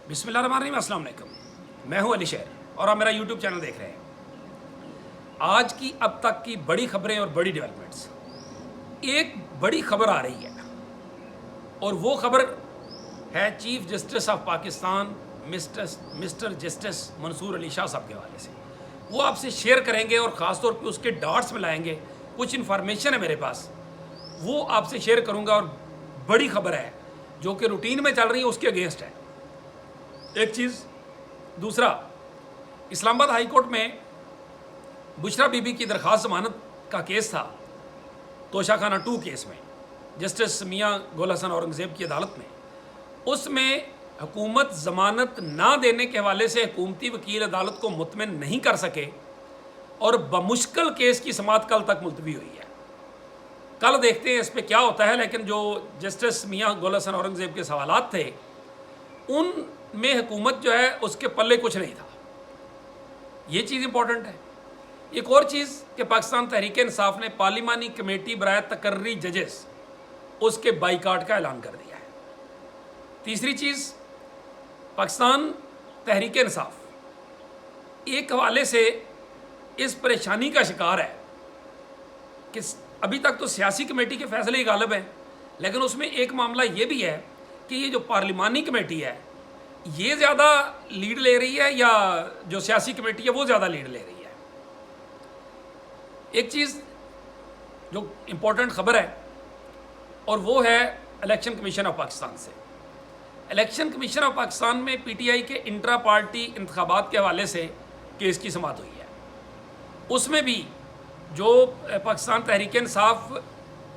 बिस्मिल्लाहिर्रहमानिर्रहीम, अस्सलाम वालेकुम। मैं हूं अली शेर और आप मेरा यूट्यूब चैनल देख रहे हैं। आज की अब तक की बड़ी खबरें और बड़ी डेवलपमेंट्स, एक बड़ी खबर आ रही है और वो खबर है chief justice of Pakistan mister justice Mansoor Ali Shah साहब के हवाले से। वो आपसे शेयर करेंगे और ख़ास तौर पे उसके डॉट्स में लाएंगे। कुछ इन्फॉर्मेशन है मेरे पास, वो आपसे शेयर करूंगा और बड़ी खबर है जो कि रूटीन में चल रही है, उसके अगेंस्ट है एक चीज़। दूसरा, इस्लामाबाद हाई कोर्ट में बुशरा बीबी की दरख्वास्त ज़मानत का केस था, तोशाखाना 2 केस में, जस्टिस मियां गुल हसन औरंगज़ेब की अदालत में। उसमें हुकूमत ज़मानत ना देने के हवाले से हुकूमती वकील अदालत को मुतमिन नहीं कर सके और बमुश्किल केस की समाअत कल तक मुलतवी हुई है। कल देखते हैं इस पर क्या होता है, लेकिन जो जस्टिस मियां गुल हसन औरंगज़ेब के सवालात थे उनमें हुकूमत जो है उसके पल्ले कुछ नहीं था। ये चीज़ इंपॉर्टेंट है। एक और चीज़ कि पाकिस्तान तहरीक इंसाफ ने पार्लिमानी कमेटी बराए तकर्री जजेस उसके बाइकाट का ऐलान कर दिया है। तीसरी चीज़, पाकिस्तान तहरीक इंसाफ एक हवाले से इस परेशानी का शिकार है कि अभी तक तो सियासी कमेटी के फैसले ही गालिब हैं, लेकिन उसमें एक मामला ये भी है कि ये जो पार्लिमानी कमेटी है ये ज़्यादा लीड ले रही है या जो सियासी कमेटी है वो ज़्यादा लीड ले रही है। एक चीज़ जो इम्पोर्टेंट खबर है और वो है इलेक्शन कमीशन ऑफ पाकिस्तान से। इलेक्शन कमीशन ऑफ पाकिस्तान में पीटीआई के इंट्रा पार्टी इंतखाबात के हवाले से केस की समाअत हुई है। उसमें भी जो पाकिस्तान तहरीक इंसाफ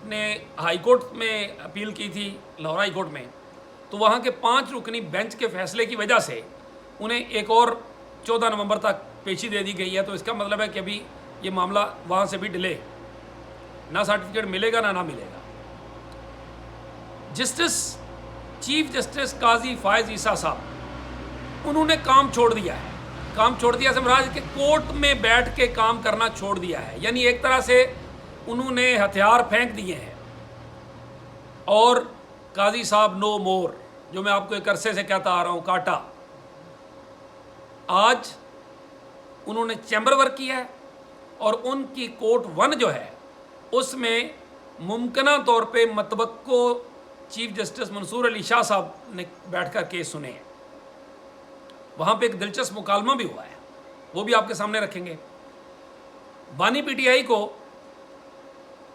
ने हाई कोर्ट में अपील की थी, लाहौर हाई कोर्ट में, तो वहाँ के 5 रुकनी बेंच के फैसले की वजह से उन्हें एक और 14 नवंबर तक पेशी दे दी गई है। तो इसका मतलब है कि अभी ये मामला वहाँ से भी डिले, ना सर्टिफिकेट मिलेगा ना मिलेगा। चीफ जस्टिस काजी फायज ईसा साहब, उन्होंने काम छोड़ दिया है। काम छोड़ दिया समराज के कोर्ट में बैठ के काम करना छोड़ दिया है, यानी एक तरह से उन्होंने हथियार फेंक दिए हैं और काजी साहब नो मोर, जो मैं आपको एक अरसे से कहता आ रहा हूँ, काटा। आज उन्होंने चैम्बर वर्क किया है और उनकी कोर्ट 1 जो है उसमें मुमकिना तौर पे मतवक्को चीफ जस्टिस मंसूर अली शाह साहब ने बैठकर केस सुने हैं। वहाँ पे एक दिलचस्प मुकालमा भी हुआ है, वो भी आपके सामने रखेंगे। बानी पीटीआई को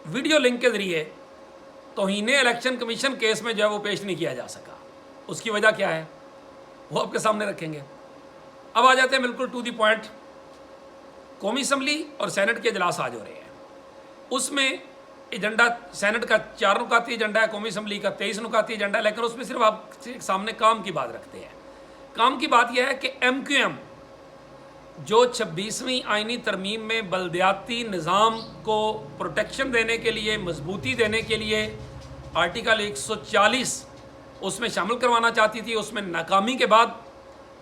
वीडियो लिंक के ज़रिए तौहीने इलेक्शन कमीशन केस में जो है वो पेश नहीं किया जा सका। उसकी वजह क्या है वो आपके सामने रखेंगे। अब आ जाते हैं बिल्कुल टू दी पॉइंट। कौमी असम्बली और सेनेट के इजलास आज हो रहे हैं। उसमें एजेंडा सेनेट का 4 नुकाती एजेंडा है, कौमी असम्बली का 23 नुकाती एजेंडा है, लेकिन उसमें सिर्फ आप सामने काम की बात रखते हैं। काम की बात यह है कि MQM जो 26वीं आइनी तरमीम में बलदियाती निज़ाम को प्रोटेक्शन देने के लिए, मजबूती देने के लिए आर्टिकल 140 उसमें शामिल करवाना चाहती थी, उसमें नाकामी के बाद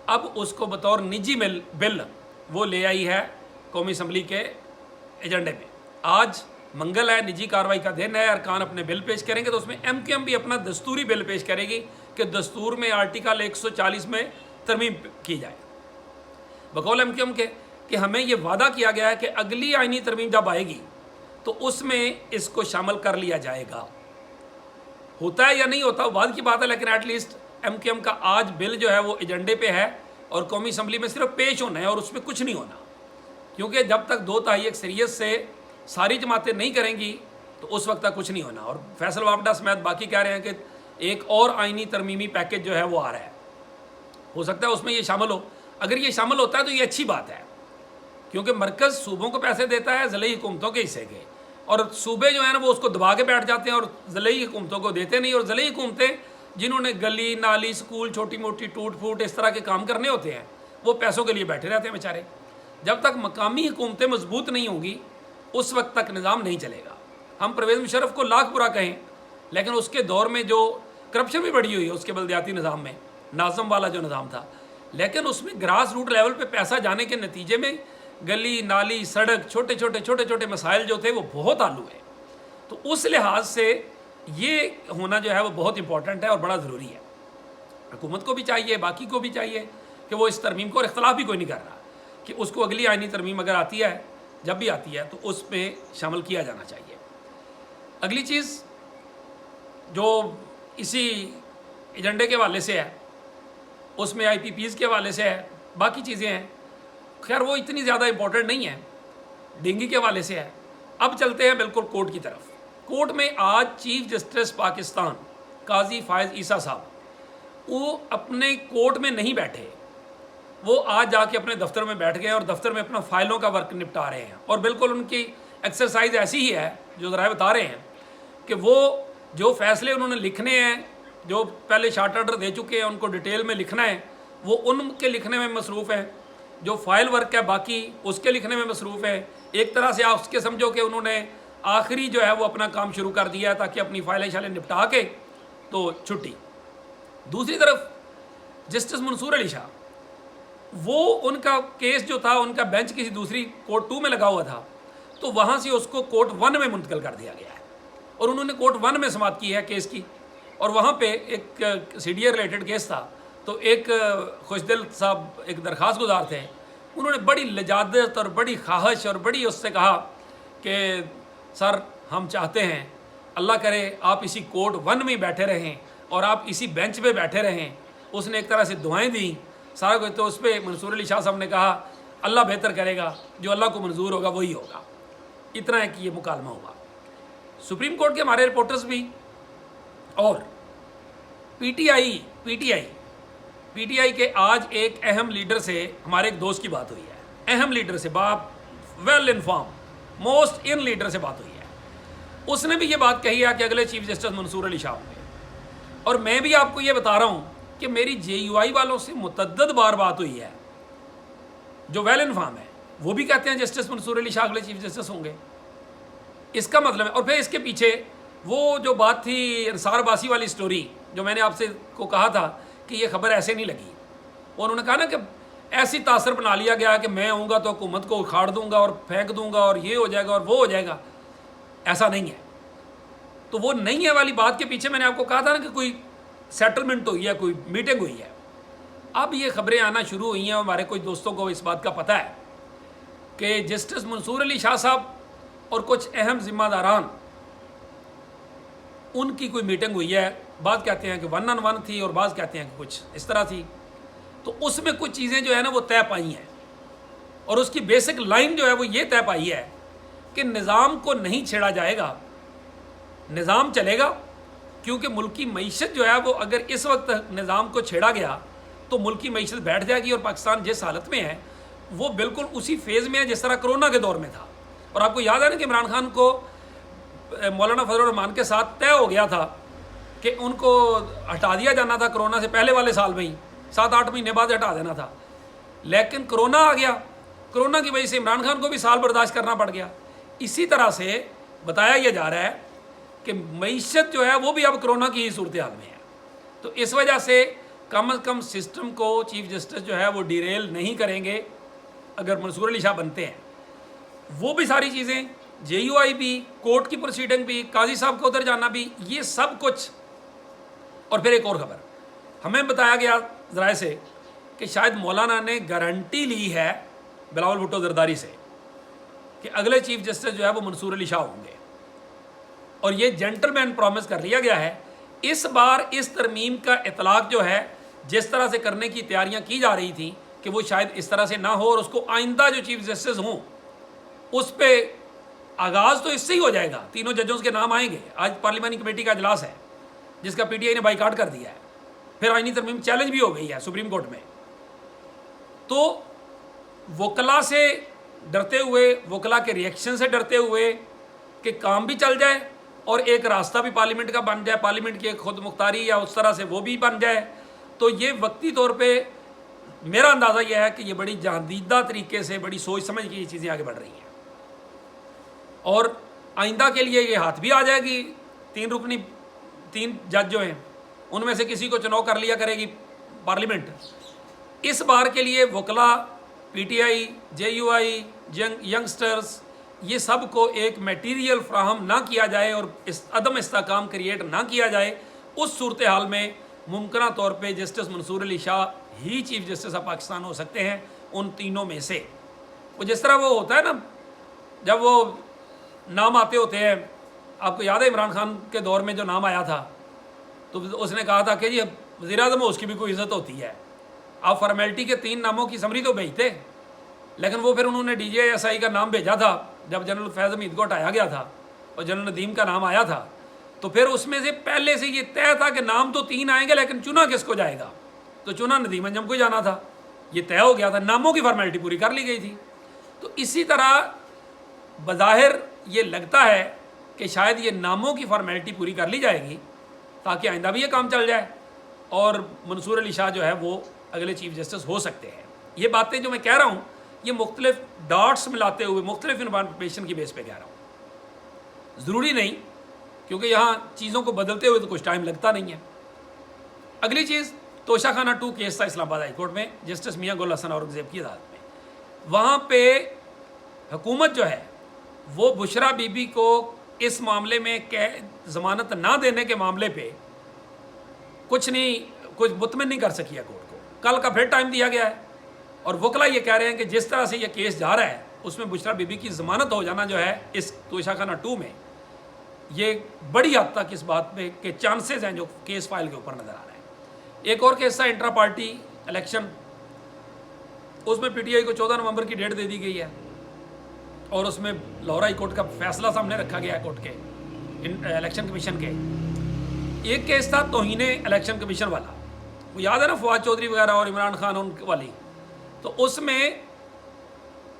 अब उसको बतौर निजी बिल वो ले आई है कौमी असम्बली के एजेंडे में। आज मंगल है, निजी कार्रवाई का दिन है, अरकान अपने बिल पेश करेंगे, तो उसमें MQM भी अपना दस्तूरी बिल पेश करेगी कि दस्तूर में आर्टिकल 140 में तरमीम की जाए। बकौल MQM के कि हमें ये वादा किया गया है कि अगली आइनी तरमीम जब आएगी तो उसमें इसको शामिल कर लिया जाएगा। होता है या नहीं होता वो बाद की बात है, लेकिन एटलीस्ट MQM का आज बिल जो है वो एजेंडे पे है और कौमी असम्बली में सिर्फ पेश होना है और उसमें कुछ नहीं होना, क्योंकि जब तक 2/3 अक्सरियत से सारी जमातें नहीं करेंगी तो उस वक्त तक कुछ नहीं होना। और फैसल वापडा समेत बाकी कह रहे हैं कि एक और आइनी तरमीमी पैकेज जो है वो आ रहा है, हो सकता है उसमें ये शामिल हो। अगर ये शामिल होता है तो ये अच्छी बात है, क्योंकि मरकज़ सूबों को पैसे देता है ज़िले हुकूमतों के हिस्से के, और सूबे जो है ना वो उसको दबा के बैठ जाते हैं और ज़िले हुकूमतों को देते नहीं। और ज़िले हुकूमतें जिन्होंने गली नाली स्कूल छोटी मोटी टूट फूट इस तरह के काम करने होते हैं वो पैसों के लिए बैठे रहते हैं बेचारे। जब तक मकामी हुकूमतें मजबूत नहीं होंगी उस वक्त तक निज़ाम नहीं चलेगा। हम परवेज़ मुशर्रफ को लाख बुरा कहें, लेकिन उसके दौर में जो करप्शन भी बढ़ी हुई है उसके बलदियाती निज़ाम में, नाज़म वाला जो निज़ाम था, लेकिन उसमें ग्रास रूट लेवल पे पैसा जाने के नतीजे में गली नाली सड़क छोटे छोटे मसाइल जो थे वो बहुत आलू है। तो उस लिहाज से ये होना जो है वो बहुत इंपॉर्टेंट है और बड़ा ज़रूरी है। हुकूमत को भी चाहिए, बाकी को भी चाहिए कि वो इस तरमीम को, और इख्तलाफ भी कोई नहीं कर रहा कि उसको अगली आइनी तरमीम अगर आती है, जब भी आती है, तो उस पर शामिल किया जाना चाहिए। अगली चीज़ जो इसी एजेंडे के हवाले से है, उसमें IPPs के हवाले से है, बाकी चीज़ें हैं, खैर वो इतनी ज़्यादा इम्पोर्टेंट नहीं है, डेंगू के हवाले से है। अब चलते हैं बिल्कुल कोर्ट की तरफ। कोर्ट में आज चीफ जस्टिस पाकिस्तान काजी फायज़ ईसा साहब, वो अपने कोर्ट में नहीं बैठे, वो आज जाके अपने दफ्तर में बैठ गए और दफ्तर में अपना फाइलों का वर्क निपटा रहे हैं। और बिल्कुल उनकी एक्सरसाइज ऐसी ही है जो ज़रा बता रहे हैं कि वो जो फैसले उन्होंने लिखने हैं, जो पहले शार्ट ऑर्डर दे चुके हैं, उनको डिटेल में लिखना है, वो उनके लिखने में मसरूफ़ है। जो फाइल वर्क है बाकी उसके लिखने में मसरूफ़ है। एक तरह से आप उसके समझो कि उन्होंने आखिरी जो है वो अपना काम शुरू कर दिया है ताकि अपनी फाइलें शाइलें निपटा के तो छुट्टी। दूसरी तरफ जस्टिस मंसूर अली शाह, वो उनका केस जो था, उनका बेंच किसी दूसरी कोर्ट 2 में लगा हुआ था, तो वहाँ से उसको कोर्ट 1 में मुंतकिल कर दिया गया है और उन्होंने कोर्ट 1 में समाअत की है केस की। और वहाँ पे एक CDA रिलेटेड केस था, तो एक खुशदिल साहब एक दरख्वास्त गुजार थे, उन्होंने बड़ी लजादत और बड़ी ख्वाहिश और बड़ी उससे कहा कि सर हम चाहते हैं, अल्लाह करे आप इसी कोर्ट 1 में बैठे रहें और आप इसी बेंच पे बैठे रहें। उसने एक तरह से दुआएं दी सारा कुछ। तो उस पर मंसूर अली शाह साहब ने कहा अल्लाह बेहतर करेगा, जो अल्लाह को मंजूर होगा वही होगा। इतना है कि ये मुकालमा हुआ। सुप्रीम कोर्ट के हमारे रिपोर्टर्स भी और पीटीआई के आज एक अहम लीडर से हमारे एक दोस्त की बात हुई है, अहम लीडर से, बाप well inform most in leader से बात हुई है। उसने भी ये बात कही है कि अगले चीफ जस्टिस मंसूर अली शाह होंगे। और मैं भी आपको ये बता रहा हूँ कि मेरी JUI वालों से मुतअद्दिद बार बात हुई है, जो वेल इन्फॉर्म है, वो भी कहते हैं जस्टिस मंसूर अली शाह अगले चीफ जस्टिस होंगे। इसका मतलब है, और फिर इसके पीछे वो जो बात थी अंसार बासी वाली स्टोरी, जो मैंने आपसे को कहा था कि ये खबर ऐसे नहीं लगी, वो उन्होंने कहा ना कि ऐसी तासर बना लिया गया कि मैं आऊँगा तो हुकूमत को उखाड़ दूंगा और फेंक दूंगा और ये हो जाएगा और वो हो जाएगा। ऐसा नहीं है। तो वो नहीं है वाली बात के पीछे मैंने आपको कहा था ना कि कोई सेटलमेंट हुई है, कोई मीटिंग हुई है। अब ये खबरें आना शुरू हुई हैं, हमारे कुछ दोस्तों को इस बात का पता है कि जस्टिस मंसूर अली शाह साहब और कुछ अहम जिम्मेदारान, उनकी कोई मीटिंग हुई है। बात कहते हैं कि 1-on-1 थी और बात कहते हैं कि कुछ इस तरह थी। तो उसमें कुछ चीज़ें जो है ना वो तय पाई हैं और उसकी बेसिक लाइन जो है वो ये तय पाई है कि निज़ाम को नहीं छेड़ा जाएगा, निज़ाम चलेगा। क्योंकि मुल्क की मईशत जो है वो अगर इस वक्त निज़ाम को छेड़ा गया तो मुल्क की मईशत बैठ जाएगी और पाकिस्तान जिस हालत में है वो बिल्कुल उसी फेज़ में है जिस तरह कोरोना के दौर में था। और आपको याद है ना कि इमरान खान को मौलाना फजल रहमान के साथ तय हो गया था कि उनको हटा दिया जाना था कोरोना से पहले वाले साल में ही, 7-8 महीने बाद हटा देना था। लेकिन कोरोना आ गया, कोरोना की वजह से इमरान खान को भी साल बर्दाश्त करना पड़ गया। इसी तरह से बताया यह जा रहा है कि मईशत जो है वो भी अब कोरोना की ही सूरत हाल में है। तो इस वजह से कम अज़ कम सिस्टम को चीफ जस्टिस जो है वो डिरेल नहीं करेंगे अगर मंसूर अली शाह बनते हैं। वो भी सारी चीज़ें, JUI भी, कोर्ट की प्रोसीडिंग भी, काजी साहब को उधर जाना भी, ये सब कुछ। और फिर एक और खबर हमें बताया गया ज़राए से कि शायद मौलाना ने गारंटी ली है बिलावल भुट्टो जरदारी से कि अगले चीफ जस्टिस जो है वो मंसूर अली शाह होंगे। और ये जेंटलमैन प्रॉमिस कर लिया गया है। इस बार इस तरमीम का इतलाक़ जो है जिस तरह से करने की तैयारियां की जा रही थी कि वो शायद इस तरह से ना हो और उसको आइंदा जो चीफ जस्टिस हों उस पर आगाज़ तो इससे ही हो जाएगा। तीनों जजों के नाम आएंगे। आज पार्लिमानी कमेटी का इजलास है जिसका PTI ने बाइकाट कर दिया है। फिर आईनी तरमीम चैलेंज भी हो गई है सुप्रीम कोर्ट में। तो वकला से डरते हुए, वकला के रिएक्शन से डरते हुए कि काम भी चल जाए और एक रास्ता भी पार्लियामेंट का बन जाए, पार्लियामेंट की एक खुद मुख्तारी या उस तरह से वो भी बन जाए, तो ये वक्ती तौर पे मेरा अंदाज़ा यह है कि ये बड़ी जहादीदा तरीके से, बड़ी सोच समझ के ये चीज़ें आगे बढ़ रही हैं। और आइंदा के लिए ये हाथ भी आ जाएगी। 3 जज जो हैं उनमें से किसी को चुनाव कर लिया करेगी पार्लियामेंट। इस बार के लिए वकला, PTI, JUI, यंगस्टर्स, ये सब को एक मटेरियल फ्राहम ना किया जाए और इस अदम इस्तेकाम क्रिएट ना किया जाए, उस सूरत हाल में ممکنہ طور پہ جسٹس منصور علی شاہ ہی چیف جسٹس آف پاکستان ہو سکتے ہیں ان تینوں میں سے. وہ جس طرح وہ ہوتا ہے نا جب وہ نام آتے ہوتے ہیں, آپ کو یاد ہے عمران خان کے دور میں جو نام آیا تھا تو اس نے کہا تھا کہ جی وزیر اعظم ہو اس کی بھی کوئی عزت ہوتی ہے. آپ فارمیلٹی کے 3 ناموں کی سمری تو بھیجتے, لیکن وہ پھر انہوں نے D G I S I کا نام بھیجا تھا جب جنرل فیض حمید کو ہٹایا گیا تھا اور جنرل ندیم کا نام آیا تھا, تو پھر اس میں سے پہلے سے یہ طے تھا کہ نام تو 3 آئیں گے لیکن چنا کس کو جائے گا, تو چنا ندیم انجم کو جانا تھا. یہ طے ہو گیا تھا, ناموں کی فارمیلٹی پوری کر لی گئی تھی. تو اسی طرح بظاہر یہ لگتا ہے کہ شاید یہ ناموں کی فارمیلٹی پوری کر لی جائے گی تاکہ آئندہ بھی یہ کام چل جائے اور منصور علی شاہ جو ہے وہ اگلے چیف جسٹس ہو سکتے ہیں. یہ باتیں جو میں کہہ رہا ہوں یہ مختلف ڈاٹس ملاتے ہوئے مختلف انفارمیشن کی بیس پہ کہہ رہا ہوں, ضروری نہیں کیونکہ یہاں چیزوں کو بدلتے ہوئے تو کچھ ٹائم لگتا نہیں ہے. اگلی چیز توشہ خانہ 2 کیس تھا اسلام آباد ہائی کورٹ میں جسٹس میاں گل حسن اورنگزیب کی عدالت میں. وہاں پہ حکومت جو ہے وہ بشرا بی بی کو اس معاملے میں ضمانت نہ دینے کے معاملے پہ کچھ مطمئن نہیں کر سکی ہے کورٹ کو. کل کا پھر ٹائم دیا گیا ہے اور وکلا یہ کہہ رہے ہیں کہ جس طرح سے یہ کیس جا رہا ہے اس میں بشرا بی بی کی ضمانت ہو جانا جو ہے اس توشہ خانہ 2 میں یہ بڑی حد تک اس بات پہ کہ چانسز ہیں جو کیس فائل کے اوپر نظر آ رہے ہیں. ایک اور کیس تھا انٹرا پارٹی الیکشن, اس میں پی ٹی آئی کو 14 نومبر کی ڈیٹ دے دی گئی ہے اور اس میں لاہور ہائی کورٹ کا فیصلہ سامنے رکھا گیا ہے کورٹ کے الیکشن کمیشن کے. ایک کیس تھا توہین الیکشن کمیشن والا, وہ یاد ہے نا فواد چودھری وغیرہ اور عمران خان ان والی. تو اس میں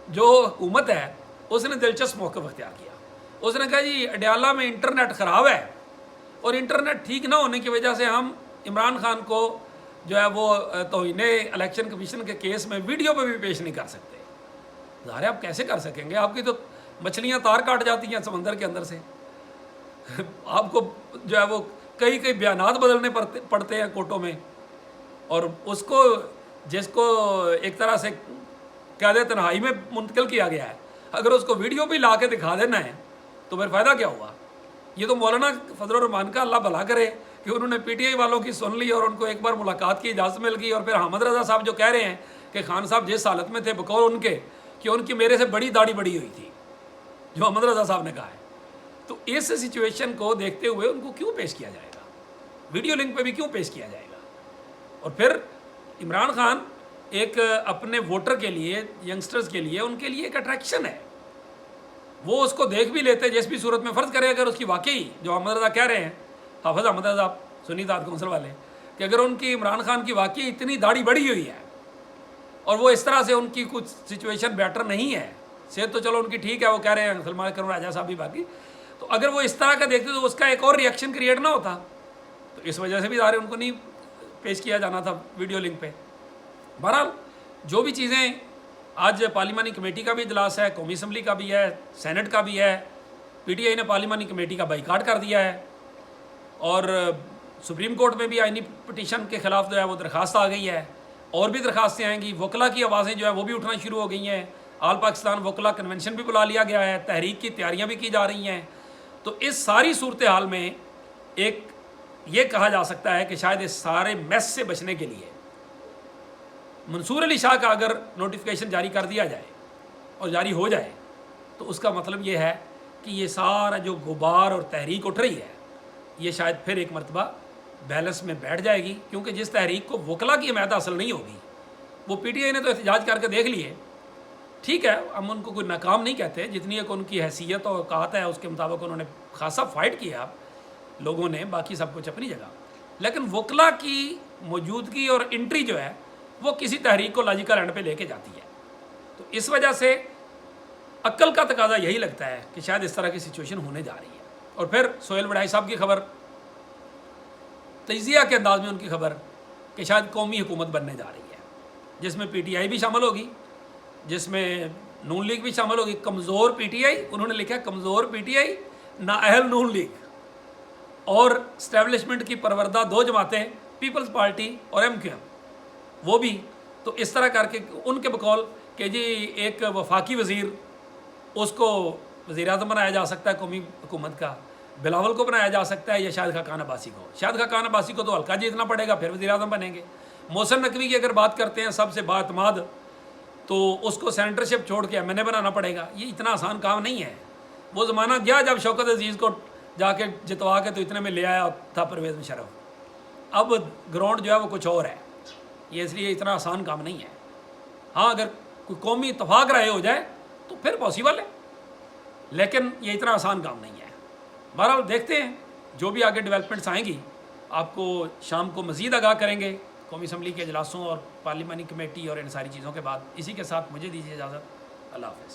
جو حکومت ہے اس نے دلچسپ موقف اختیار کیا. اس نے کہا جی اڈیالہ میں انٹرنیٹ خراب ہے اور انٹرنیٹ ٹھیک نہ ہونے کی وجہ سے ہم عمران خان کو جو ہے وہ توہین الیکشن کمیشن کے کیس میں ویڈیو پہ بھی پیش نہیں کر سکتے. ظاہر آپ کیسے کر سکیں گے, آپ کی تو مچھلیاں تار کاٹ جاتی ہیں سمندر کے اندر سے. آپ کو جو ہے وہ کئی بیانات بدلنے پڑتے ہیں کورٹوں میں, اور اس کو جس کو ایک طرح سے قید تنہائی میں منتقل کیا گیا ہے اگر اس کو ویڈیو بھی لا کے دکھا دینا ہے تو پھر فائدہ کیا ہوا. یہ تو مولانا فضل الرحمان کا اللہ بھلا کرے کہ انہوں نے پی ٹی آئی والوں کی سن لی اور ان کو ایک بار ملاقات کی اجازت مل گئی, اور پھر حامد رضا صاحب جو کہہ رہے ہیں کہ خان صاحب جس حالت میں تھے بقول ان کے کہ ان کی میرے سے بڑی داڑھی بڑی ہوئی تھی, جو حامد رضا صاحب نے کہا ہے. تو اس سچویشن کو دیکھتے ہوئے ان کو کیوں پیش کیا جائے گا, ویڈیو لنک پہ بھی کیوں پیش کیا جائے گا. اور پھر عمران خان ایک اپنے ووٹر کے لیے, ینگسٹرز کے لیے, ان کے لیے ایک اٹریکشن ہے. وہ اس کو دیکھ بھی لیتے جس بھی صورت میں, فرض کرے اگر اس کی واقعی جو احمد رضا کہہ رہے ہیں, حافظ احمد رضا سنی داد کونسل والے, کہ اگر ان کی عمران خان کی واقعی اتنی داڑھی بڑھی ہوئی ہے اور وہ اس طرح سے ان کی کچھ سچویشن بیٹر نہیں ہے, صحت تو چلو ان کی ٹھیک ہے, وہ کہہ رہے ہیں سلمان کرم راجہ صاحب بھی باقی, تو اگر وہ اس طرح کا دیکھتے تو اس کا ایک اور ریئیکشن کریٹ نہ ہوتا. تو اس وجہ سے بھی ظاہر ان کو نہیں پیش کیا جانا تھا ویڈیو لنک پہ. بہرحال جو بھی چیزیں, آج پارلیمانی کمیٹی کا بھی اجلاس ہے, قومی اسمبلی کا بھی ہے, سینٹ کا بھی ہے. پی ٹی آئی نے پارلیمانی کمیٹی کا بائیکاٹ کر دیا ہے اور سپریم کورٹ میں بھی آئینی پٹیشن کے خلاف جو ہے وہ درخواست آ گئی ہے, اور بھی درخواستیں آئیں گی. وکلا کی آوازیں جو ہے وہ بھی اٹھنا شروع ہو گئی ہیں. آل پاکستان وکلا کنونشن بھی بلا لیا گیا ہے, تحریک کی تیاریاں بھی کی جا رہی ہیں. تو اس ساری صورتحال میں ایک یہ کہا جا سکتا ہے کہ شاید اس سارے میس سے بچنے کے لیے منصور علی شاہ کا اگر نوٹیفیکیشن جاری کر دیا جائے اور جاری ہو جائے تو اس کا مطلب یہ ہے کہ یہ سارا جو غبار اور تحریک اٹھ رہی ہے یہ شاید پھر ایک مرتبہ بیلنس میں بیٹھ جائے گی, کیونکہ جس تحریک کو وکلا کی حمایت حاصل نہیں ہوگی, وہ پی ٹی آئی نے تو احتجاج کر کے دیکھ لیے, ٹھیک ہے ہم ان کو کوئی ناکام نہیں کہتے, جتنی ایک ان کی حیثیت اور اوقات ہے اس کے مطابق انہوں نے خاصا فائٹ کیا لوگوں نے, باقی سب کچھ اپنی جگہ. لیکن وکلا کی موجودگی اور انٹری جو ہے وہ کسی تحریک کو لاجیکل اینڈ پہ لے کے جاتی ہے. تو اس وجہ سے عقل کا تقاضا یہی لگتا ہے کہ شاید اس طرح کی سچویشن ہونے جا رہی ہے. اور پھر سہیل وڈائی صاحب کی خبر, تجزیہ کے انداز میں ان کی خبر کہ شاید قومی حکومت بننے جا رہی ہے, جس میں پی ٹی آئی بھی شامل ہوگی, جس میں نون لیگ بھی شامل ہوگی. کمزور پی ٹی آئی, انہوں نے لکھا کمزور پی ٹی آئی, نااہل نون لیگ, اور اسٹیبلشمنٹ کی پروردہ 2 جماعتیں پیپلز پارٹی اور ایم کیو ایم, وہ بھی. تو اس طرح کر کے ان کے بقول کہ جی ایک وفاقی وزیر اس کو وزیر اعظم بنایا جا سکتا ہے قومی حکومت کا, بلاول کو بنایا جا سکتا ہے یا شاہد خاقان عباسی کو. شاہد خاقان عباسی کو تو ہلکا جیتنا پڑے گا، پھر وزیر اعظم بنیں گے. محسن نقوی کی اگر بات کرتے ہیں سب سے باعتماد، تو اس کو سینٹرشپ چھوڑ کے MNA بنانا پڑے گا. یہ اتنا آسان کام نہیں ہے. وہ زمانہ گیا جب شوکت عزیز کو جا کے جتوا کے تو اتنے میں لے آیا تھا پرویز مشرف. اب گراؤنڈ جو ہے وہ کچھ اور ہے. یہ اس لیے اتنا آسان کام نہیں ہے. ہاں اگر کوئی قومی اتفاق رائے ہو جائے تو پھر پاسبل ہے، لیکن یہ اتنا آسان کام نہیں ہے. بہرحال دیکھتے ہیں جو بھی آگے ڈیولپمنٹس آئیں گی، آپ کو شام کو مزید آگاہ کریں گے قومی اسمبلی کے اجلاسوں اور پارلیمانی کمیٹی اور ان ساری چیزوں کے بعد. اسی کے ساتھ مجھے دیجیے اجازت. اللہ حافظ.